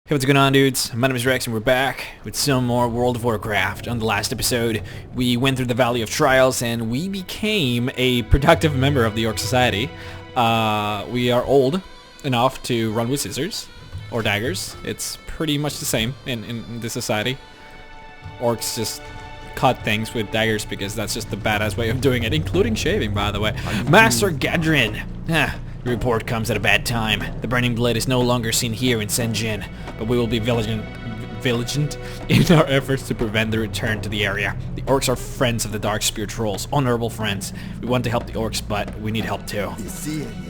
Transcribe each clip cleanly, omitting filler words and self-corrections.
Hey, what's going on, dudes? My name is Rex and we're back with some more World of Warcraft. On the last episode, we went through the Valley of Trials and we became a productive member of the Orc Society. We are old enough to run with scissors or daggers. It's pretty much the same in this society. Orcs just cut things with daggers because that's just the badass way of doing it, including shaving, by the way. Master Gadrin! The report comes at a bad time. The Burning Blade is no longer seen here in Sen'jin, but we will be vigilant in our efforts to prevent the return to the area. The orcs are friends of the Darkspear trolls, honorable friends. We want to help the orcs, but we need help too.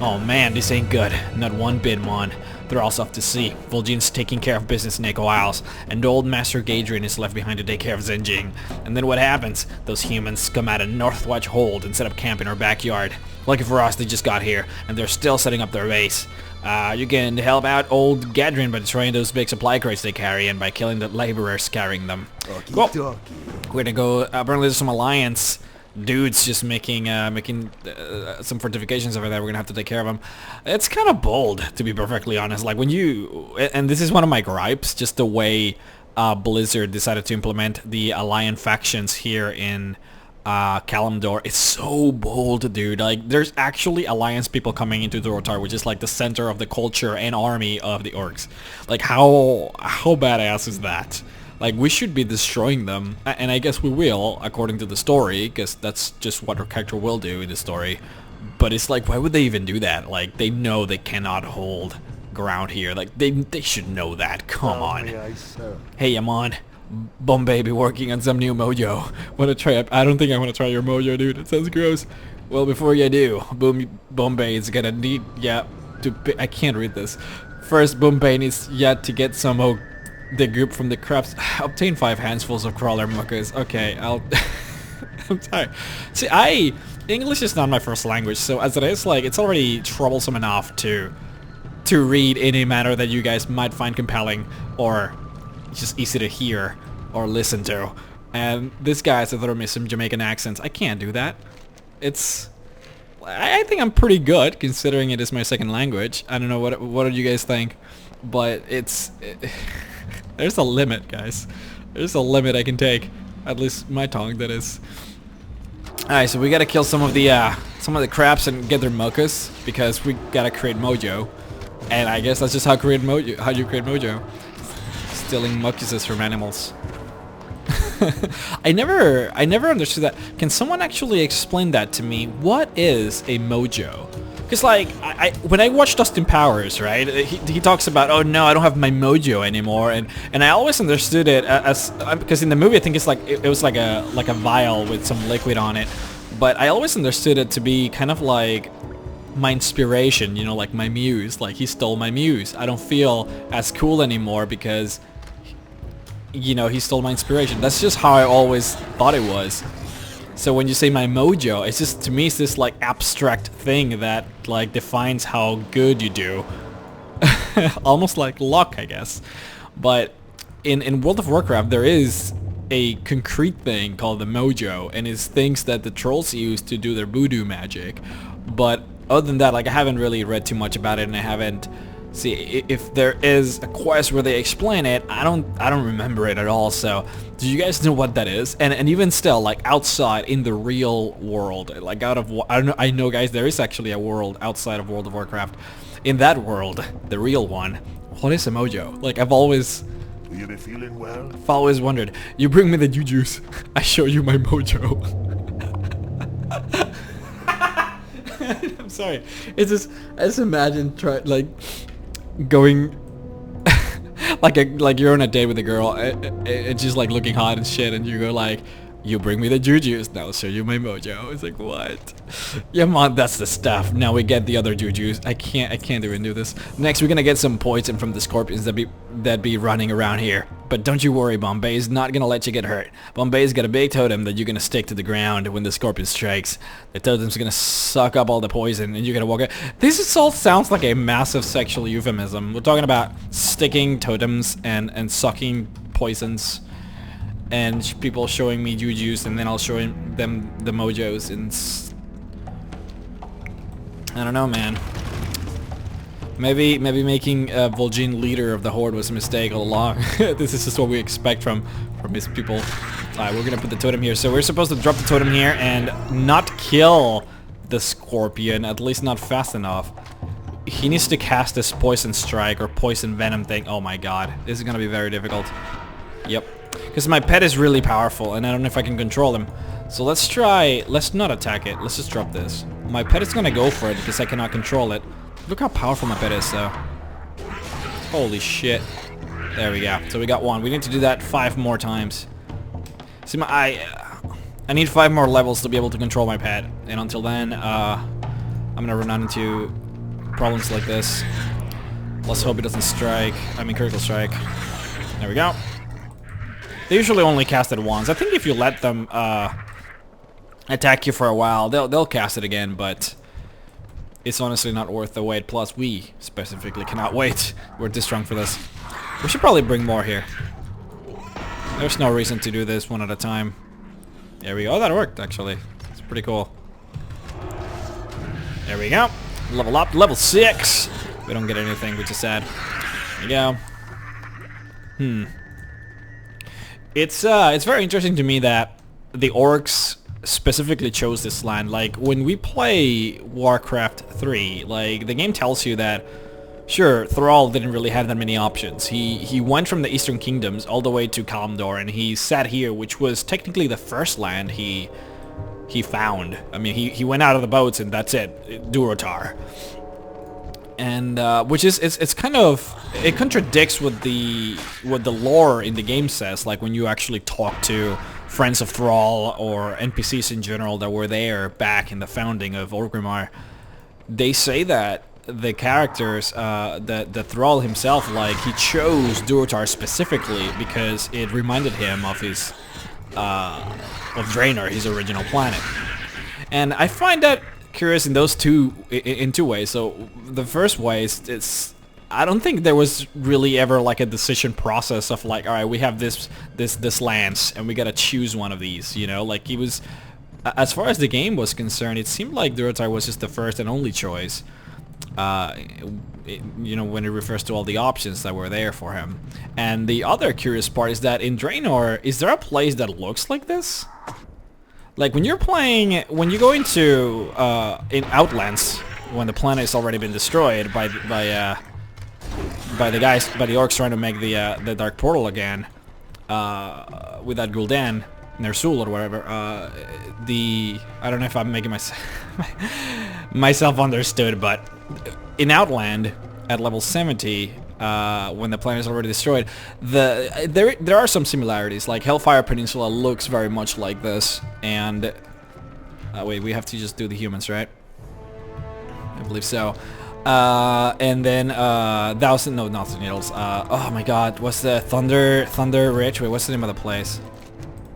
Oh man, this ain't good. Not one bit, man. They're all off to sea. Vol'jin's taking care of business in Echo Isles, and old Master Gadrin is left behind to take care of Sen'jin. And then what happens? Those humans come out of Northwatch Hold and set up camp in our backyard. Lucky for us, they just got here, and they're still setting up their base. You can help out old Gadrin by destroying those big supply crates they carry and by killing the laborers carrying them. Cool. We're gonna go, apparently there's some alliance dudes just making some fortifications over there. We're gonna have to take care of them. It's kind of bold, to be perfectly honest. Like when you, and this is one of my gripes, just the way Blizzard decided to implement the alliance factions here in Kalimdor. It's so bold, dude. Like there's actually alliance people coming into Dorotar, which is like the center of the culture and army of the orcs. Like how badass is that? Like we should be destroying them, and I guess we will according to the story, because that's just what our character will do in the story. But it's like, why would they even do that? Like they know they cannot hold ground here. Like they should know that. Come on. Hey, Amon. Bombay be working on some new mojo. Wanna try it? I don't think I wanna try your mojo, dude. It sounds gross. Well, before you do, Bombay is gonna need I can't read this. First, Bombay needs to get some of the group from the crabs. Obtain 5 handfuls of crawler muckers. Okay, I'll I'm sorry. See, English is not my first language, so as it is, like, it's already troublesome enough to read in a manner that you guys might find compelling or just easy to hear or listen to. And this guy has to throw me some Jamaican accents. I can't do that. I think I'm pretty good considering it is my second language. I don't know what do you guys think, but there's a limit, guys. There's a limit I can take. At least my tongue, that is. Alright, so we gotta kill some of the crabs and get their mochas because we gotta create mojo. And I guess that's just how you create mojo. Stealing mochuses from animals. I never understood that. Can someone actually explain that to me? What is a mojo? Because like when I watch Austin Powers, right, he talks about, oh no, I don't have my mojo anymore, and I always understood it as because in the movie I think it's like it was like a vial with some liquid on it, but I always understood it to be kind of like my inspiration, you know, like my muse. Like he stole my muse. I don't feel as cool anymore because, you know, he stole my inspiration. That's just how I always thought it was. So when you say my mojo, it's just, to me, it's this like abstract thing that like defines how good you do. Almost like luck, I guess. But in World of Warcraft, there is a concrete thing called the mojo, and it's things that the trolls use to do their voodoo magic. But other than that, like I haven't really read too much about it, and I haven't. See, if there is a quest where they explain it, I don't remember it at all. So, do you guys know what that is? And even still, like outside in the real world, like I know, guys, there is actually a world outside of World of Warcraft. In that world, the real one, what is a mojo? Like I've always feeling well? I've always wondered. You bring me the jujus, I show you my mojo. I'm sorry. It's just, I just imagine going like you're on a date with a girl and she's like looking hot and shit, and you go like, you bring me the jujus, now I'll show you my mojo. It's like, what? Yeah, man, that's the stuff. Now we get the other jujus. I can't even do this. Next, we're gonna get some poison from the scorpions that be running around here. But don't you worry, Bombay's not gonna let you get hurt. Bombay's got a big totem that you're gonna stick to the ground when the scorpion strikes. The totem's gonna suck up all the poison, and you're gonna walk out. This all sounds like a massive sexual euphemism. We're talking about sticking totems and sucking poisons. And people showing me jujus, and then I'll show them the mojos, and I don't know, man. Maybe making Vol'jin leader of the Horde was a mistake all along. This is just what we expect from his people. Alright, we're gonna put the totem here. So we're supposed to drop the totem here and not kill the Scorpion, at least not fast enough. He needs to cast this Poison Strike or Poison Venom thing. Oh my god, this is gonna be very difficult. Yep. Because my pet is really powerful and I don't know if I can control him. So let's not attack it. Let's just drop this. My pet is gonna go for it because I cannot control it. Look how powerful my pet is though. Holy shit. There we go. So we got one. We need to do that 5 more times. See, I need 5 more levels to be able to control my pet. And until then, I'm gonna run out into problems like this. Let's hope it doesn't strike. I mean critical strike. There we go. They usually only cast it once. I think if you let them attack you for a while, they'll cast it again, but it's honestly not worth the wait. Plus, we specifically cannot wait. We're too strong for this. We should probably bring more here. There's no reason to do this one at a time. There we go. Oh, that worked, actually. It's pretty cool. There we go. Level up. Level 6. We don't get anything, which is sad. There we go. It's very interesting to me that the orcs specifically chose this land. Like, when we play Warcraft 3, like, the game tells you that, sure, Thrall didn't really have that many options. He went from the Eastern Kingdoms all the way to Kalimdor, and he sat here, which was technically the first land he found. I mean, he went out of the boats, and that's it, Durotar. And which is it's kind of, it contradicts what the lore in the game says. Like when you actually talk to friends of Thrall or NPCs in general that were there back in the founding of Orgrimmar, they say that the characters, the Thrall himself, like he chose Durotar specifically because it reminded him of his of Draenor, his original planet. And I find that curious in those two ways. So the first way is I don't think there was really ever like a decision process of like, all right, we have this lance and we gotta choose one of these, you know. Like he was, as far as the game was concerned, it seemed like Durotar was just the first and only choice, you know, when it refers to all the options that were there for him. And the other curious part is that in Draenor, is there a place that looks like this? Like when you're playing, when you go into in Outlands, when the planet has already been destroyed by the orcs trying to make the Dark Portal again, with that Gul'dan, Ner'zhul or whatever. I don't know if I'm making myself understood, but in Outland at level 70. When the planet is already destroyed, there are some similarities. Like Hellfire Peninsula looks very much like this, and wait, we have to just do the humans, right? I believe so. And then Thousand Needles. Oh my God, what's the Thunder Ridge? Wait, what's the name of the place?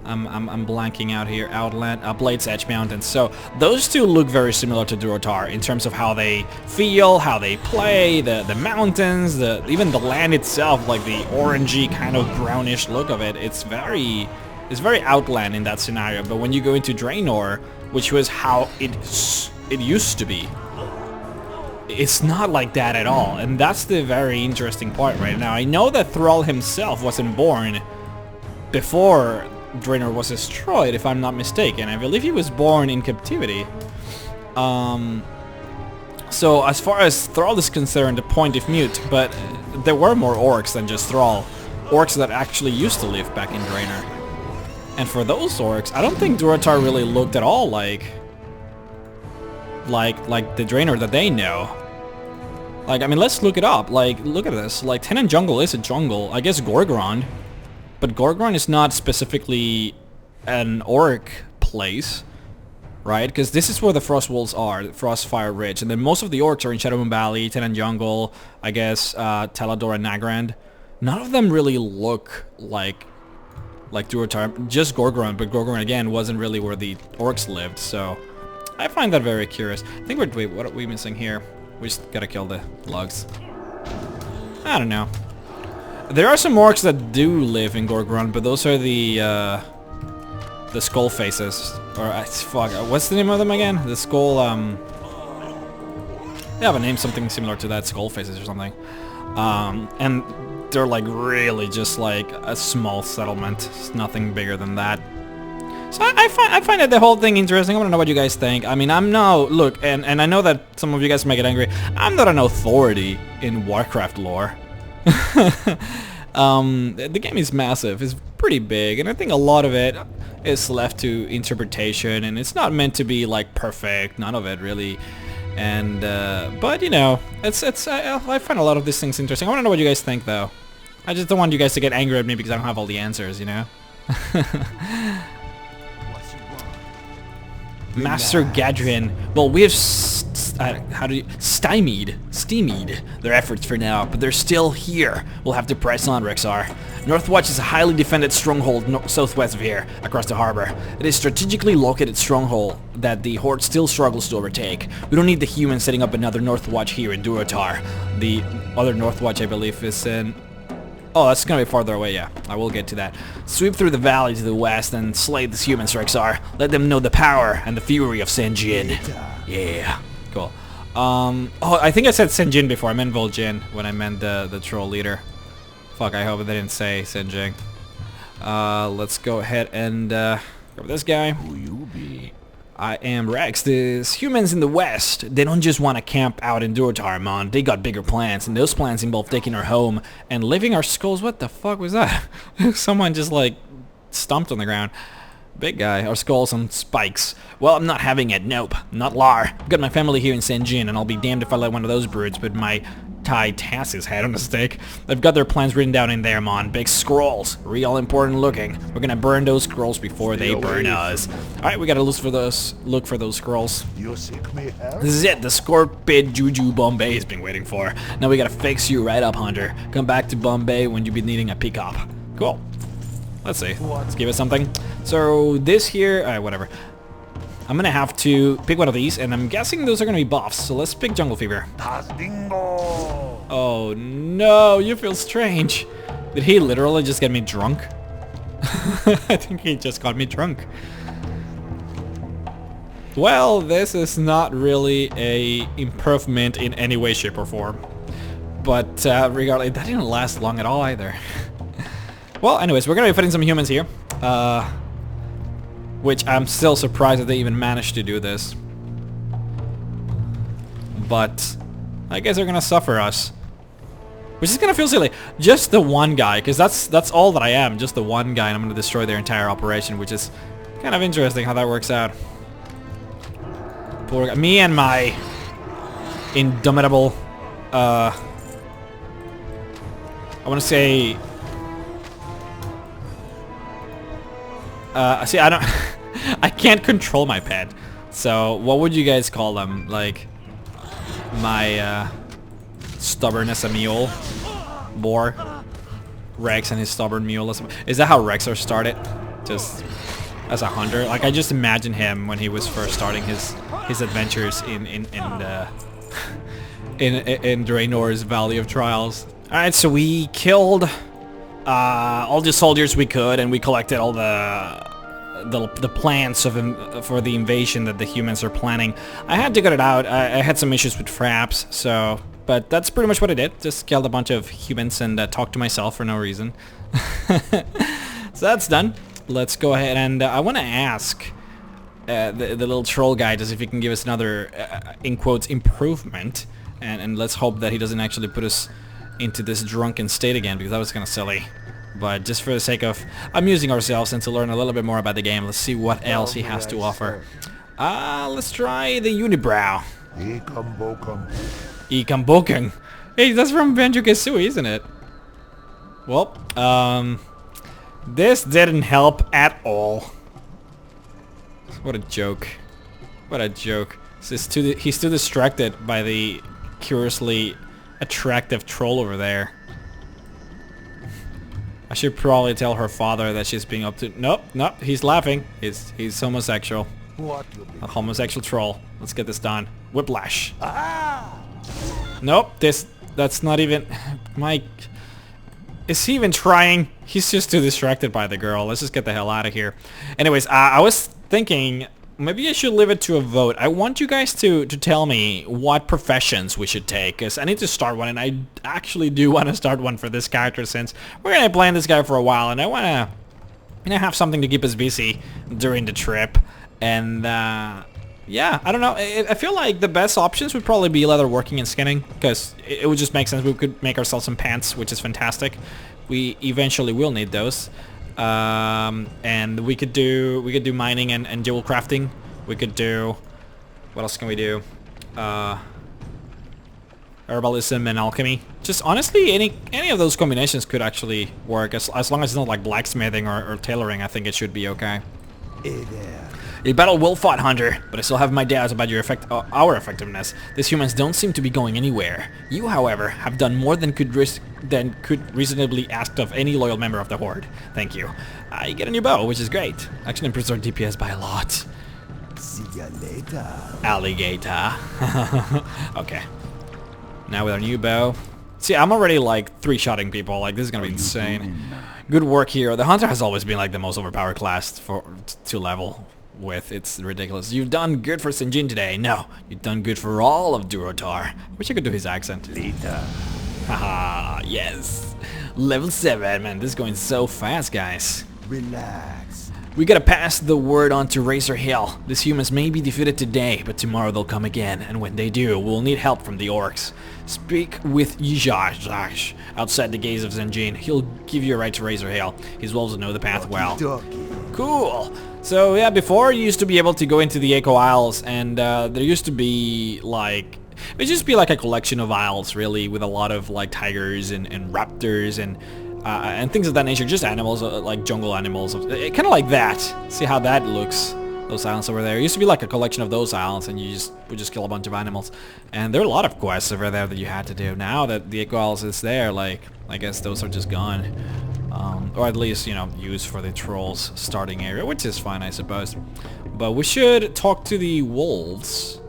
I'm blanking out here. Outland, Blade's Edge Mountains. So those two look very similar to Durotar in terms of how they feel, how they play, the mountains, even the land itself, like the orangey kind of brownish look of it. It's very Outland in that scenario. But when you go into Draenor, which was how it used to be, it's not like that at all. And that's the very interesting part right now. I know that Thrall himself wasn't born before Draenor was destroyed, if I'm not mistaken. I believe he was born in captivity. So as far as Thrall is concerned, the point is mute, but there were more orcs than just Thrall. Orcs that actually used to live back in Draenor. And for those orcs, I don't think Durotar really looked at all like the Draenor that they know. Like, I mean, let's look it up. Like, look at this. Like, Tenon Jungle is a jungle. I guess Gorgrond. But Gorgrond is not specifically an orc place, right? Because this is where the Frost Wolves are, Frostfire Ridge. And then most of the orcs are in Shadowmoon Valley, Tenon Jungle, I guess, Talador and Nagrand. None of them really look like Durotar. Just Gorgrond, but Gorgrond, again, wasn't really where the orcs lived. So I find that very curious. I think wait, what are we missing here? We just gotta kill the lugs. I don't know. There are some orcs that do live in Gorgrond, but those are the skull faces. Or fuck, what's the name of them again? The skull They have a name, something similar to that, skull faces or something. And they're like really just like a small settlement. It's nothing bigger than that. So I find that the whole thing interesting. I want to know what you guys think. I mean, I'm no... Look, and I know that some of you guys might get angry. I'm not an authority in Warcraft lore. The game is massive. It's pretty big. And I think a lot of it is left to interpretation. And it's not meant to be, like, perfect. None of it, really. And, but, you know, I find a lot of these things interesting. I want to know what you guys think, though. I just don't want you guys to get angry at me because I don't have all the answers, you know? Master Gadrin. Well, we have stymied their efforts for now, but they're still here. We'll have to press on, Rexar. Northwatch is a highly defended stronghold southwest of here, across the harbor. It is a strategically located stronghold that the Horde still struggles to overtake. We don't need the humans setting up another Northwatch here in Durotar. The other Northwatch, I believe, is in... Oh, that's gonna be farther away, yeah. I will get to that. Sweep through the valley to the west and slay these humans, Rexar. Let them know the power and the fury of Sen'jin. Yeah. Cool. Oh, I think I said Sen'jin before. I meant Vol'jin when I meant the troll leader. Fuck, I hope they didn't say Sen'jin. Let's go ahead and go with this guy. Who you be? I am Rex. These humans in the west, they don't just want to camp out in Durotar, man. They got bigger plans, and those plans involve taking our home and living our skulls. What the fuck was that? Someone just like stomped on the ground. Big guy. Our skulls on spikes. Well, I'm not having it. Nope. Not Lar. I've got my family here in Sen'jin, and I'll be damned if I let one of those brutes put my Tas's head on a stake. They've got their plans written down in there, man. Big scrolls. Real important looking. We're gonna burn those scrolls before they burn us. Alright, we gotta look for those scrolls. You seek me help? This is it. The Scorpid Juju Bombay has been waiting for. Now we gotta fix you right up, Hunter. Come back to Bombay when you be needing a pickup. Cool. Let's see. Let's give it something. So this here, whatever. I'm gonna have to pick one of these, and I'm guessing those are gonna be buffs. So let's pick Jungle Fever. Oh no, you feel strange. Did he literally just get me drunk? I think he just got me drunk. Well, this is not really a improvement in any way, shape, or form. But regardless, that didn't last long at all either. Well, anyways, we're gonna be fighting some humans here. Which I'm still surprised that they even managed to do this. But I guess they're gonna suffer us. Which is gonna feel silly. Just the one guy, because that's all that I am. Just the one guy, and I'm gonna destroy their entire operation, which is kind of interesting how that works out. Poor guy. Me and my indomitable, I want to say... see, I don't... I can't control my pet. So, what would you guys call them? Like, my, stubborn as a mule? Boar? Rex and his stubborn mule. Is that how Rexar started? Just as a hunter? Like, I just imagine him when he was first starting his adventures in Draenor's Valley of Trials. Alright, so we killed all the soldiers we could, and we collected all the plans for the invasion that the humans are planning. I had to get it out. I had some issues with fraps, so... But that's pretty much what I did. Just killed a bunch of humans and talked to myself for no reason. So that's done. Let's go ahead and I want to ask the little troll guy to see if he can give us another, in quotes, improvement. And let's hope that he doesn't actually put us into this drunken state again, because that was kind of silly. But just for the sake of amusing ourselves and to learn a little bit more about the game, let's see what else he has to offer. Let's try the Unibrow. Ikamboken. Hey, that's from Banjo-Kazooie, isn't it? Well, this didn't help at all. What a joke. What a joke. He's too distracted by the curiously attractive troll over there. I should probably tell her father that she's being up to... Nope, he's laughing. He's homosexual. A homosexual troll. Let's get this done. Whiplash. Nope, that's not even... Mike... Is he even trying? He's just too distracted by the girl. Let's just get the hell out of here. Anyways, I was thinking maybe I should leave it to a vote. I want you guys to tell me what professions we should take, because I need to start one, and I actually do want to start one for this character since we're going to be playing this guy for a while, and I want to have something to keep us busy during the trip. And yeah, I don't know. I feel like the best options would probably be leatherworking and skinning, because it would just make sense. We could make ourselves some pants, which is fantastic. We eventually will need those. And we could do mining and jewel crafting. We could do, what else can we do? Herbalism and alchemy. Just honestly, any of those combinations could actually work, as long as it's not like blacksmithing or tailoring. I think it should be okay. Hey there. A battle well fought, Hunter, but I still have my doubts about your our effectiveness. These humans don't seem to be going anywhere. You, however, have done more than could reasonably asked of any loyal member of the Horde. Thank you. You get a new bow, which is great. Actually improves our DPS by a lot. See ya later. Alligator. Okay. Now with our new bow. See, I'm already like 3-shotting people. Like, this is gonna be insane. Good work here. The Hunter has always been like the most overpowered class to level with. It's ridiculous. You've done good for Sen'jin today. No, you've done good for all of Durotar. Wish I could do his accent. Later. Haha, yes. Level 7, man. This is going so fast, guys. Relax. We gotta pass the word on to Razor Hill. These humans may be defeated today, but tomorrow they'll come again, and when they do, we'll need help from the orcs. Speak with Yizhash outside the gates of Sen'jin. He'll give you a ride to Razor Hill. His wolves know the path well. Cool. So yeah, before you used to be able to go into the Echo Isles, and there used to be like, it used to be like a collection of isles, really, with a lot of like tigers and raptors and things of that nature. Just animals, like jungle animals, kind of like that. See how that looks. Those islands over there. It used to be like a collection of those islands, and you would just kill a bunch of animals. And there are a lot of quests over there that you had to do. Now that the Echo Isles is there, like, I guess those are just gone. Or at least, you know, used for the trolls starting area, which is fine, I suppose. But we should talk to the wolves,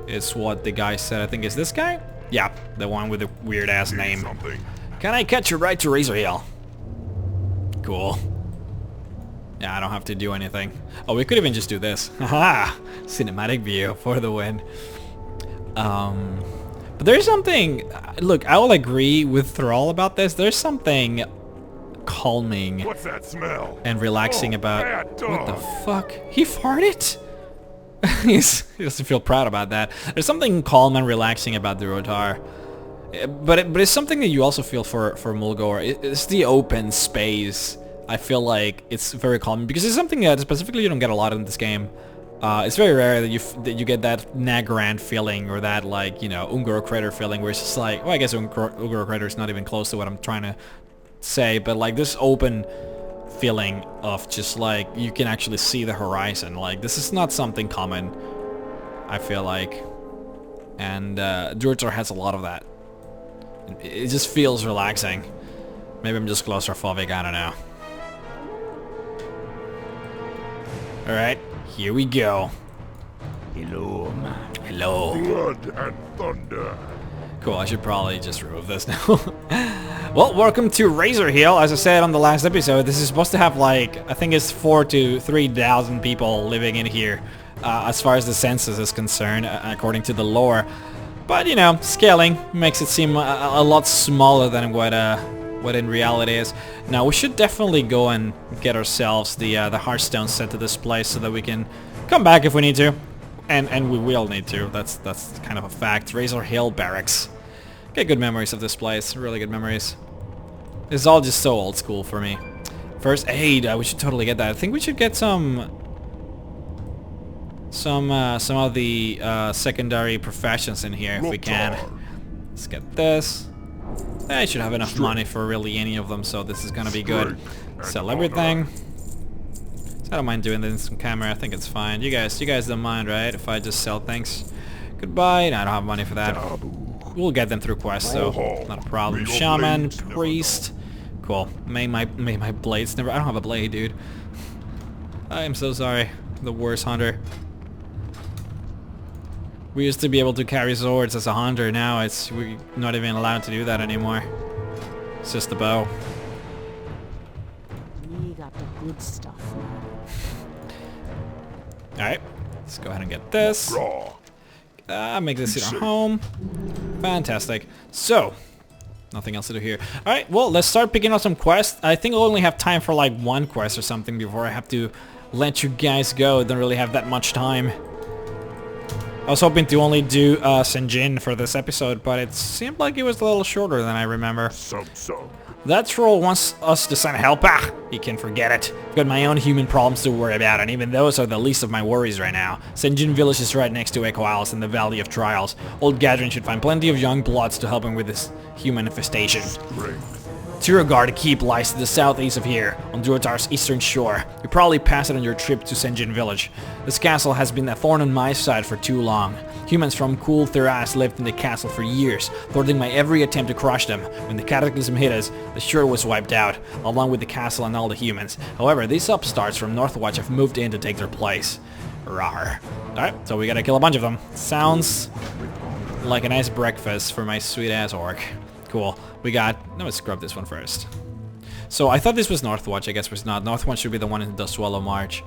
is what the guy said. I think is this guy? Yeah, the one with the weird ass name. Can I catch a ride to Razor Hill? Cool. Yeah, I don't have to do anything. Oh, we could even just do this. Haha! Cinematic view for the win. But there's something... Look, I will agree with Thrall about this. There's something calming. What's that smell? And relaxing about... What the fuck? He farted? He doesn't feel proud about that. There's something calm and relaxing about the Rotar. But it's something that you also feel for Mulgore. It's the open space. I feel like it's very calming because it's something that specifically you don't get a lot in this game. It's very rare that you get that Nagrand feeling or that, like, you know, Ungoro Crater feeling where it's just like, well, I guess Ungoro Crater is not even close to what I'm trying to say, but like this open feeling of just like you can actually see the horizon. Like, this is not something common, I feel like, and Durotar has a lot of that. It just feels relaxing. Maybe I'm just claustrophobic, I don't know. Alright, here we go. Hello. Hello. Blood and thunder. Cool, I should probably just remove this now. Well, welcome to Razor Hill. As I said on the last episode, this is supposed to have like, I think it's 4,000 to 3,000 people living in here, as far as the census is concerned, according to the lore. But, you know, scaling makes it seem a lot smaller than what in reality is. Now, we should definitely go and get ourselves the Hearthstone set to this place so that we can come back if we need to. And we will need to. That's kind of a fact. Razor Hill Barracks. Get good memories of this place. Really good memories. It's all just so old school for me. First aid. We should totally get that. I think we should get some of the secondary professions in here if we can. Let's get this. I should have enough money for really any of them, so this is gonna be good. Sell everything. So I don't mind doing this on camera. I think it's fine. You guys don't mind, right? If I just sell things. Goodbye. No, I don't have money for that. We'll get them through quests, so not a problem. Shaman, priest. Cool. May my blades never. I don't have a blade, dude. I am so sorry. The worst hunter. We used to be able to carry swords as a hunter. Now we're not even allowed to do that anymore. It's just the bow. We got the good stuff. Alright. Let's go ahead and get this. Raw. Make this at home. Fantastic. So, nothing else to do here. Alright, well, let's start picking up some quests. I think I'll only have time for like one quest or something before I have to let you guys go. Don't really have that much time. I was hoping to only do Sen'jin for this episode, but it seemed like it was a little shorter than I remember. Some. That troll wants us to send help. Ah, you can forget it. I've got my own human problems to worry about, and even those are the least of my worries right now. Sen'jin village is right next to Echo Isles in the Valley of Trials. Old Gadrin should find plenty of young bloods to help him with this human infestation. Strength. Tiragarde Keep lies to the southeast of here, on Durotar's eastern shore. You probably passed it on your trip to Sen'jin village. This castle has been a thorn on my side for too long. Humans from Cool Theras lived in the castle for years, thwarting my every attempt to crush them. When the cataclysm hit us, the shore was wiped out, along with the castle and all the humans. However, these upstarts from Northwatch have moved in to take their place. Rawr. Alright, so we gotta kill a bunch of them. Sounds like a nice breakfast for my sweet-ass orc. Cool. We got... No, let's scrub this one first. So I thought this was Northwatch. I guess it's not. Northwatch should be the one in the Swallow March.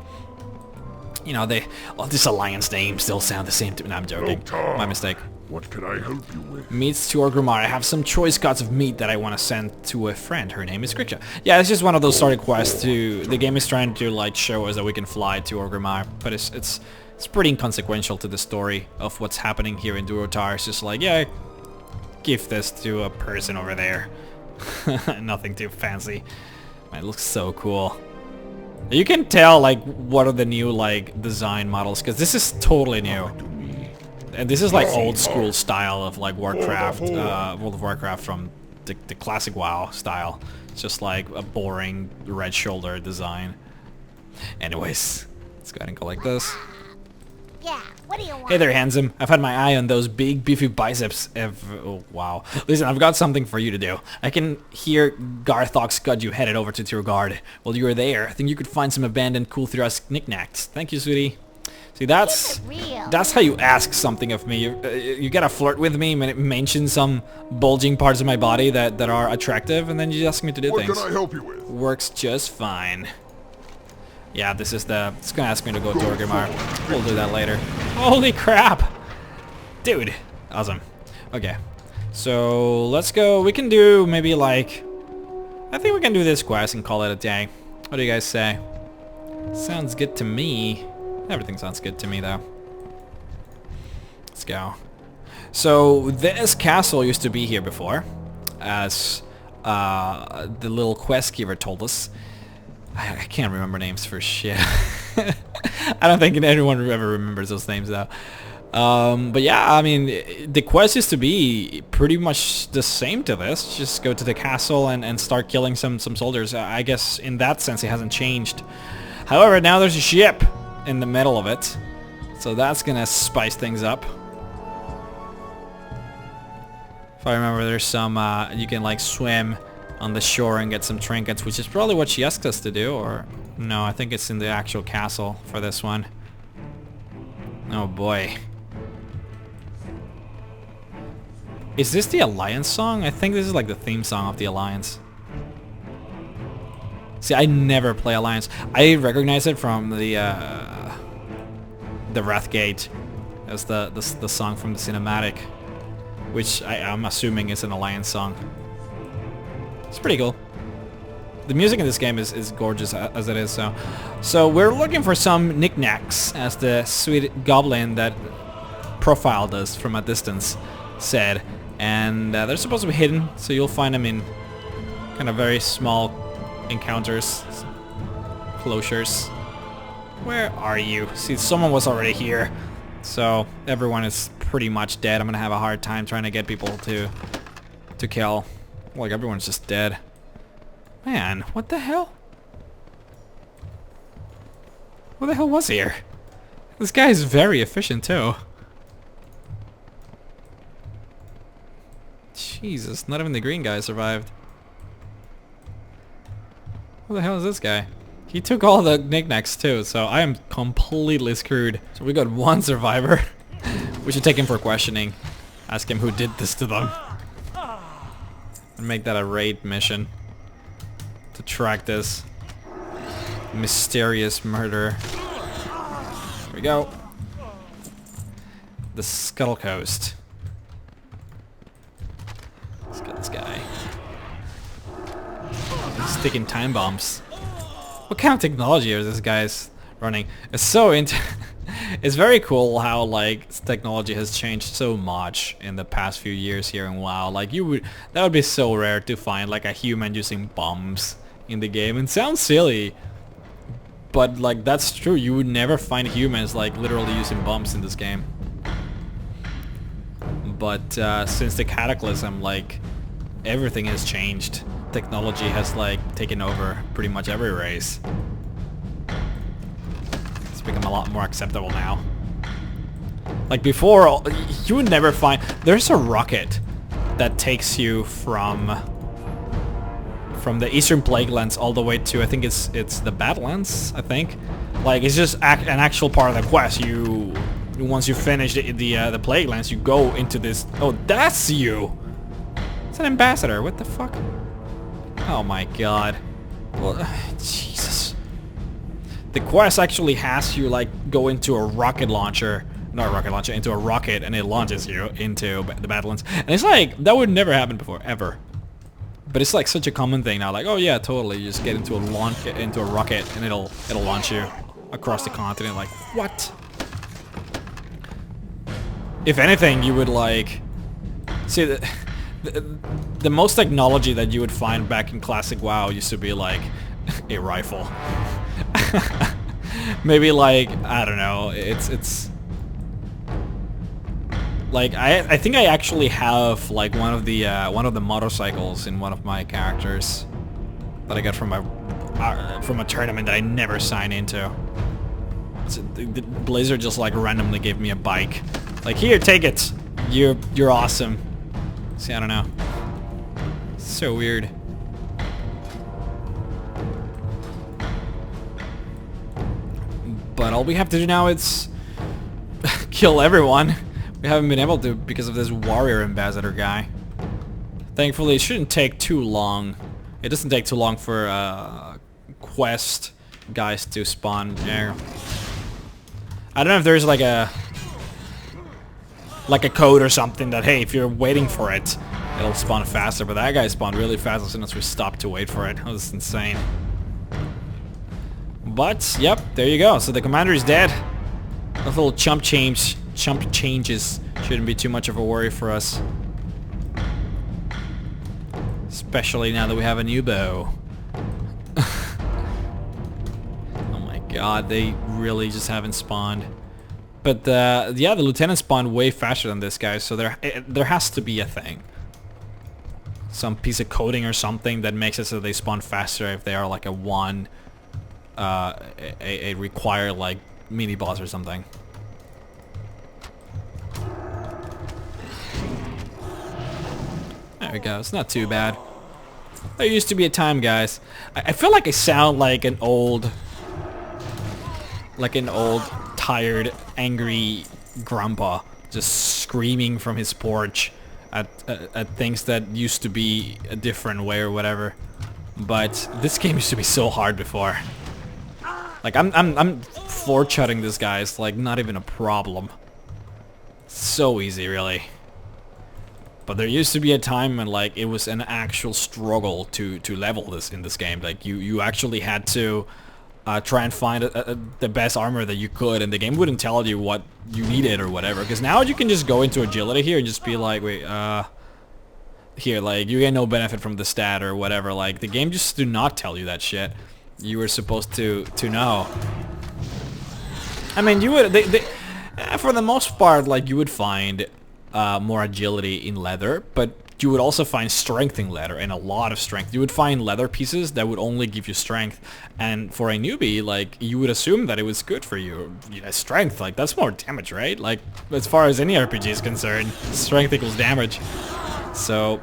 You know, this alliance name still sound the same to me. No, I'm joking. My mistake. What can I help you with? Meats to Orgrimmar. I have some choice cuts of meat that I want to send to a friend. Her name is Gritcha. Yeah, it's just one of those starter quests to... The game is trying to, like, show us that we can fly to Orgrimmar. But it's pretty inconsequential to the story of what's happening here in Durotar. It's just like, yeah... Give this to a person over there. Nothing too fancy. It looks so cool. You can tell like what are the new like design models, because this is totally new. And this is like old school style of like Warcraft, World of Warcraft from the classic WoW style. It's just like a boring red shoulder design. Anyways, let's go ahead and go like this. Yeah, what do you want? Hey there, handsome. I've had my eye on those big, beefy biceps. Oh, wow. Listen, I've got something for you to do. I can hear Garthok scud you headed over to Tiragarde. While you were there, I think you could find some abandoned Cool Theras knickknacks. Thank you, sweetie. See, that's how you ask something of me. You gotta flirt with me, mention some bulging parts of my body that are attractive, and then you ask me to do things. What can I help you with? Works just fine. Yeah, this is the... It's gonna ask me to go to Orgrimmar. We'll do that later. Holy crap! Dude. Awesome. Okay. So, let's go. We can do maybe like... I think we can do this quest and call it a day. What do you guys say? Sounds good to me. Everything sounds good to me, though. Let's go. So, this castle used to be here before. As the little quest giver told us. I can't remember names for shit. I don't think anyone ever remembers those names though. But yeah, I mean, the quest used to be pretty much the same to this. Just go to the castle and start killing some soldiers. I guess in that sense it hasn't changed. However, now there's a ship in the middle of it. So that's gonna spice things up. If I remember, there's some, you can like swim on the shore and get some trinkets, which is probably what she asked us to do, or... No, I think it's in the actual castle for this one. Oh boy. Is this the Alliance song? I think this is like the theme song of the Alliance. See, I never play Alliance. I recognize it from the Wrathgate as the song from the cinematic, which I'm assuming is an Alliance song. It's pretty cool. The music in this game is gorgeous as it is, so. So we're looking for some knickknacks, as the sweet goblin that profiled us from a distance said. And they're supposed to be hidden, so you'll find them in kind of very small encounters, closures. Where are you? See, someone was already here, so everyone is pretty much dead. I'm gonna have a hard time trying to get people to kill. Like, everyone's just dead. Man, what the hell? What the hell was here? This guy is very efficient, too. Jesus, not even the green guy survived. What the hell is this guy? He took all the knickknacks, too, so I am completely screwed. So we got one survivor. We should take him for questioning. Ask him who did this to them. And make that a raid mission to track this mysterious murderer. There we go. The Scuttle Coast. Let's get this guy. He's sticking time bombs. What kind of technology is this guy's running? It's so it's very cool how like technology has changed so much in the past few years here in WoW. Like that would be so rare to find like a human using bombs in the game. It sounds silly, but like that's true. You would never find humans like literally using bombs in this game. But since the Cataclysm, like everything has changed. Technology has like taken over pretty much every race. It's become a lot more acceptable now. Like before, you would never find... There's a rocket that takes you from the Eastern Plaguelands all the way to, I think it's the Badlands, I think. Like it's just an actual part of the quest. Once you finish the Plaguelands, you go into this... Oh, that's you! It's an ambassador, what the fuck? Oh my god. Well, Jesus. The quest actually has you like go into a rocket launcher, not a rocket launcher, into a rocket, and it launches you into the Badlands. And it's like, that would never happen before, ever. But it's like such a common thing now, like, oh yeah, totally, you just get into a rocket and it'll launch you across the continent, like, what? If anything, you would like... See, the most technology that you would find back in classic WoW used to be like a rifle. Maybe like, I don't know, it's like I think I actually have like one of the motorcycles in one of my characters that I got from a tournament that I never signed into. So the Blizzard just like randomly gave me a bike. Like, here, take it. You're awesome. See, I don't know. So weird. But all we have to do now is kill everyone. We haven't been able to because of this warrior ambassador guy. Thankfully, it shouldn't take too long. It doesn't take too long for quest guys to spawn there. I don't know if there's like a code or something that, hey, if you're waiting for it, it'll spawn faster, but that guy spawned really fast as soon as we stopped to wait for it. That was insane. But, yep, there you go. So the commander is dead. Those little chump changes shouldn't be too much of a worry for us. Especially now that we have a new bow. Oh my god, they really just haven't spawned. But yeah, the lieutenant spawned way faster than this guy, so there has to be a thing. Some piece of coding or something that makes it so they spawn faster if they are like a required like mini boss or something. There we go, it's not too bad. There used to be a time, guys. I feel like I sound like an old tired, angry grandpa just screaming from his porch at things that used to be a different way or whatever. But this game used to be so hard before. Like I'm floor chutting this guy. It's like not even a problem. So easy, really. But there used to be a time when like it was an actual struggle to level this in this game. Like you actually had to try and find the best armor that you could, and the game wouldn't tell you what you needed or whatever. Because now you can just go into agility here and just be like, wait, here, like you get no benefit from the stat or whatever. Like the game just do not tell you that shit. You were supposed to know. I mean, you would for the most part, like you would find more agility in leather, but you would also find strength in leather, and a lot of strength. You would find leather pieces that would only give you strength, and for a newbie, like, you would assume that it was good for you. Strength, like, that's more damage, right? Like, as far as any RPG is concerned, strength equals damage. So,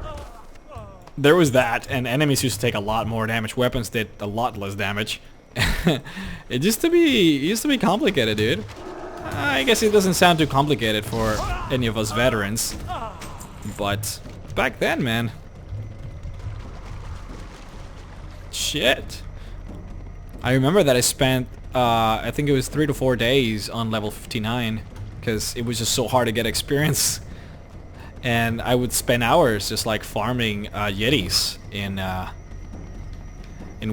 there was that, and enemies used to take a lot more damage. Weapons did a lot less damage. It used to be complicated, dude. I guess it doesn't sound too complicated for any of us veterans, but back then, man. Shit. I remember that I spent, I think it was 3 to 4 days on level 59 because it was just so hard to get experience. And I would spend hours just like farming Yetis in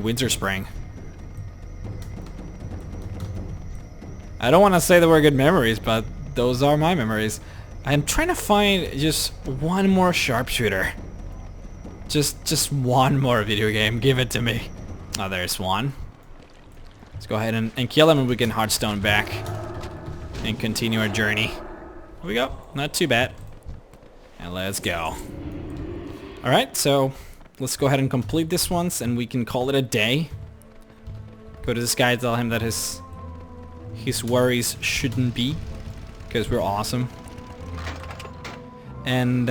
Winter Spring. I don't want to say that were good memories, but those are my memories. I'm trying to find just one more sharpshooter. Just one more video game. Give it to me. Oh, there's one. Let's go ahead and kill him, and we can Hearthstone back and continue our journey. Here we go. Not too bad. And let's go. Alright, so let's go ahead and complete this once, and we can call it a day. Go to this guy, tell him that his worries shouldn't be, because we're awesome. And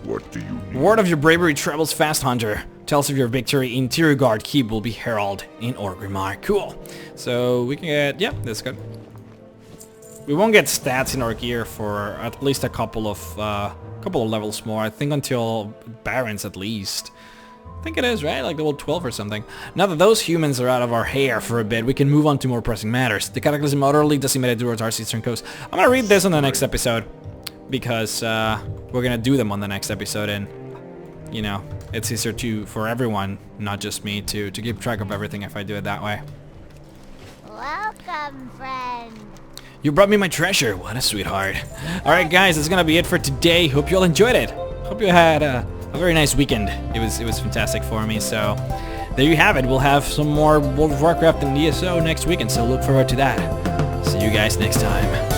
What do you need? word of your bravery travels fast, Hunter. Tells of your victory in Tiragarde Keep will be heralded in Orgrimmar. Cool. So we can get, yep, that's good. We won't get stats in our gear for at least a couple of levels more. I think until Barons at least. I think it is, right? Like level 12 or something. Now that those humans are out of our hair for a bit, we can move on to more pressing matters. The cataclysm utterly decimated towards our eastern coast. I'm gonna read this on the next episode, because we're gonna do them on the next episode, and you know, it's easier for everyone, not just me, to keep track of everything if I do it that way. Welcome, friend. You brought me my treasure. What a sweetheart. Alright guys, that's gonna be it for today. Hope you all enjoyed it. Hope you had a very nice weekend. It was fantastic for me. So there you have it. We'll have some more World of Warcraft and ESO next weekend, so look forward to that. See you guys next time.